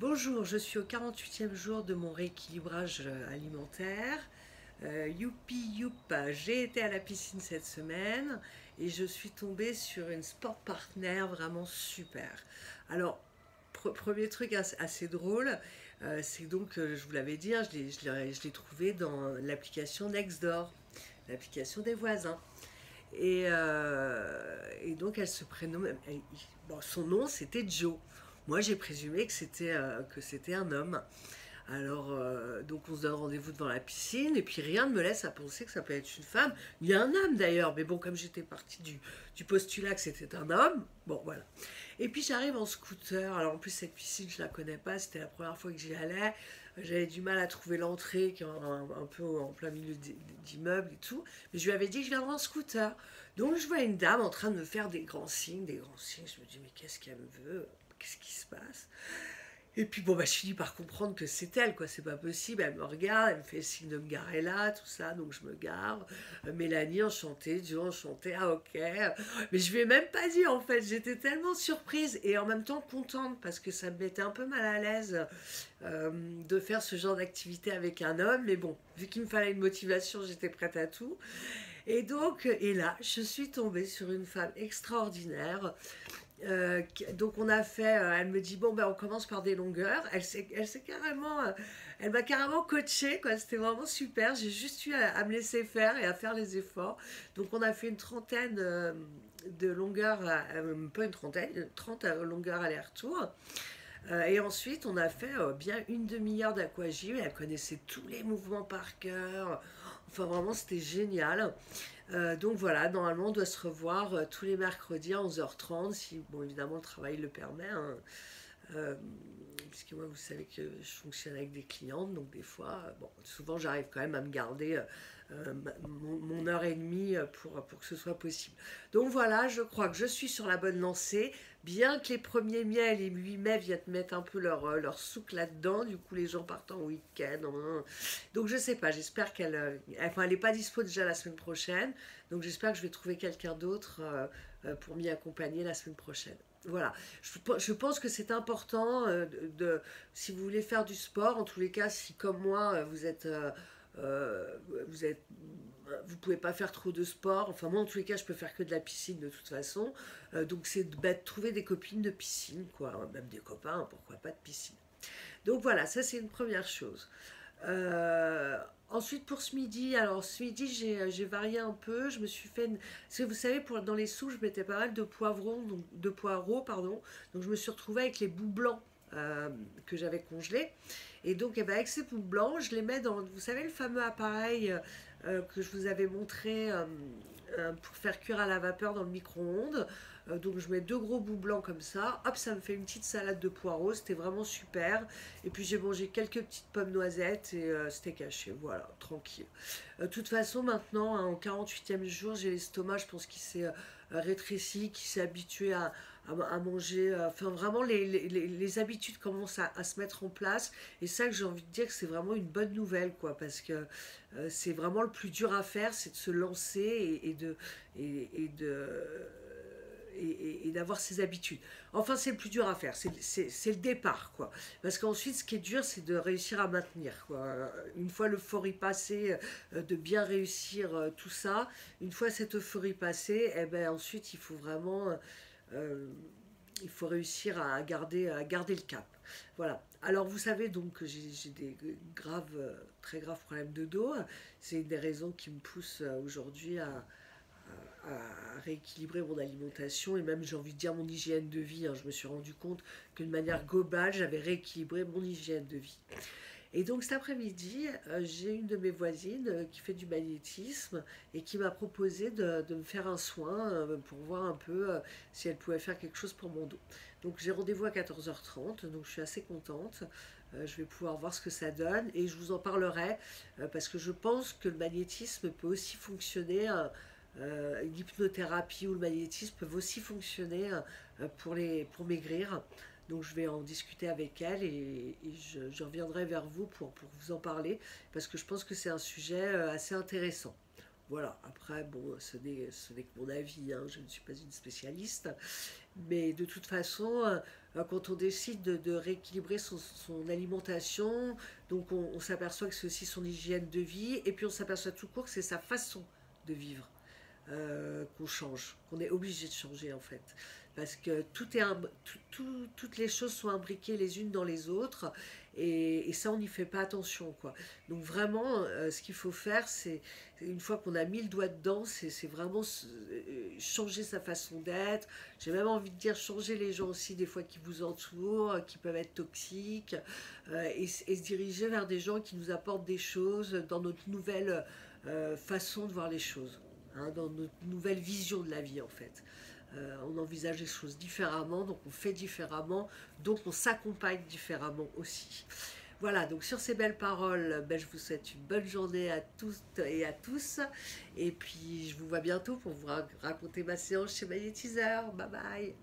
Bonjour, je suis au 48e jour de mon rééquilibrage alimentaire. Youpi youp, j'ai été à la piscine cette semaine et je suis tombée sur une sport partner vraiment super. Alors, premier truc assez drôle, c'est donc, je vous l'avais dit, hein, je l'ai trouvé dans l'application Nextdoor, l'application des voisins. Et donc elle se prénomme, bon, son nom c'était Joe. Moi j'ai présumé que c'était un homme. Alors donc on se donne rendez-vous devant la piscine et puis rien ne me laisse à penser que ça peut être une femme. Il y a un homme d'ailleurs, mais bon comme j'étais partie du postulat que c'était un homme, bon voilà. Et puis j'arrive en scooter. Alors en plus cette piscine je la connais pas, c'était la première fois que j'y allais. J'avais du mal à trouver l'entrée qui est un peu en plein milieu d'immeubles et tout. Mais je lui avais dit que je viendrais en scooter. Donc je vois une dame en train de me faire des grands signes, des grands signes. Je me dis mais qu'est-ce qu'elle me veut? Qu'est-ce qui se passe? Et puis bon, bah, je finis par comprendre que c'est elle, quoi, c'est pas possible. Elle me regarde, elle me fait signe de me garer là, tout ça, donc je me gare. Mélanie, enchantée, Joe, enchantée, ah ok. Mais je lui ai même pas dit en fait, j'étais tellement surprise et en même temps contente parce que ça me mettait un peu mal à l'aise de faire ce genre d'activité avec un homme. Mais bon, vu qu'il me fallait une motivation, j'étais prête à tout. Et donc, et là, je suis tombée sur une femme extraordinaire. Donc on a fait, elle me dit bon ben on commence par des longueurs. Elle s'est carrément, elle m'a carrément coachée quoi. C'était vraiment super. J'ai juste eu à me laisser faire et à faire les efforts. Donc on a fait une trentaine de longueurs, pas une trentaine, 30 longueurs aller-retour. Et ensuite, on a fait bien une demi-heure d'aquagym. Elle connaissait tous les mouvements par cœur. Enfin, vraiment, c'était génial. Donc voilà, normalement, on doit se revoir tous les mercredis à 11h30, si, bon, évidemment, le travail le permet. Hein. Euh, Puisque moi, vous savez que je fonctionne avec des clientes, donc des fois, bon, souvent, j'arrive quand même à me garder mon heure et demie pour que ce soit possible. Donc voilà, je crois que je suis sur la bonne lancée, bien que les 1er mai et les 8 mai viennent mettre un peu leur souk là-dedans, du coup les gens partent en week-end. Donc je sais pas, j'espère enfin, elle n'est pas dispo déjà la semaine prochaine, donc j'espère que je vais trouver quelqu'un d'autre pour m'y accompagner la semaine prochaine. Voilà, je pense que c'est important si vous voulez faire du sport, en tous les cas, si comme moi euh, vous êtes, vous pouvez pas faire trop de sport. Enfin moi en tous les cas je peux faire que de la piscine de toute façon. Donc c'est de trouver des copines de piscine quoi, même des copains, pourquoi pas de piscine. Donc voilà, ça c'est une première chose. Euh, Ensuite pour ce midi, alors ce midi j'ai varié un peu, je me suis fait, parce que vous savez dans les sous je mettais pas mal de poivrons, de poireaux pardon, donc je me suis retrouvée avec les bouts blancs que j'avais congelés. Et donc eh ben, avec ces bouts blancs, je les mets dans, vous savez le fameux appareil que je vous avais montré pour faire cuire à la vapeur dans le micro-ondes. Donc je mets deux gros bouts blancs comme ça, hop ça me fait une petite salade de poireaux, c'était vraiment super. Et puis j'ai mangé quelques petites pommes noisettes et c'était caché, voilà, tranquille. De toute façon maintenant, hein, au 48e jour, j'ai l'estomac, je pense qu'il s'est rétréci, qu'il s'est habitué à manger, enfin vraiment les habitudes commencent à se mettre en place. Et ça que j'ai envie de dire que c'est vraiment une bonne nouvelle, quoi, parce que c'est vraiment le plus dur à faire, c'est de se lancer et de et d'avoir ses habitudes. Enfin, c'est le plus dur à faire, c'est le départ, quoi. Parce qu'ensuite, ce qui est dur, c'est de réussir à maintenir, quoi. Une fois l'euphorie passée, de bien réussir tout ça, une fois cette euphorie passée, eh ben, ensuite, il faut vraiment... euh, il faut réussir à garder le cap. Voilà. Alors vous savez donc que j'ai des très graves problèmes de dos. C'est une des raisons qui me pousse aujourd'hui à rééquilibrer mon alimentation et même j'ai envie de dire mon hygiène de vie. Hein. Je me suis rendu compte que de manière globale, j'avais rééquilibré mon hygiène de vie. Et donc cet après-midi, j'ai une de mes voisines qui fait du magnétisme et qui m'a proposé de me faire un soin pour voir un peu si elle pouvait faire quelque chose pour mon dos. Donc j'ai rendez-vous à 14h30, donc je suis assez contente. Je vais pouvoir voir ce que ça donne et je vous en parlerai parce que je pense que le magnétisme peut aussi fonctionner, l'hypnothérapie ou le magnétisme peuvent aussi fonctionner pour maigrir. Donc je vais en discuter avec elle et je reviendrai vers vous pour vous en parler parce que je pense que c'est un sujet assez intéressant. Voilà, après, bon, ce n'est que mon avis, hein, je ne suis pas une spécialiste, mais de toute façon, quand on décide de rééquilibrer son alimentation, donc on s'aperçoit que c'est aussi son hygiène de vie, et puis on s'aperçoit tout court que c'est sa façon de vivre qu'on change, qu'on est obligé de changer en fait. Parce que toutes les choses sont imbriquées les unes dans les autres et ça on n'y fait pas attention quoi. Donc vraiment ce qu'il faut faire c'est une fois qu'on a mis le doigt dedans c'est vraiment changer sa façon d'être. J'ai même envie de dire changer les gens aussi des fois qui vous entourent, qui peuvent être toxiques et se diriger vers des gens qui nous apportent des choses dans notre nouvelle façon de voir les choses hein, dans notre nouvelle vision de la vie en fait. On envisage les choses différemment, donc on fait différemment, donc on s'accompagne différemment aussi. Voilà, donc sur ces belles paroles, ben, je vous souhaite une bonne journée à toutes et à tous. Et puis je vous vois bientôt pour vous raconter ma séance chez Magnétiseur. Bye bye.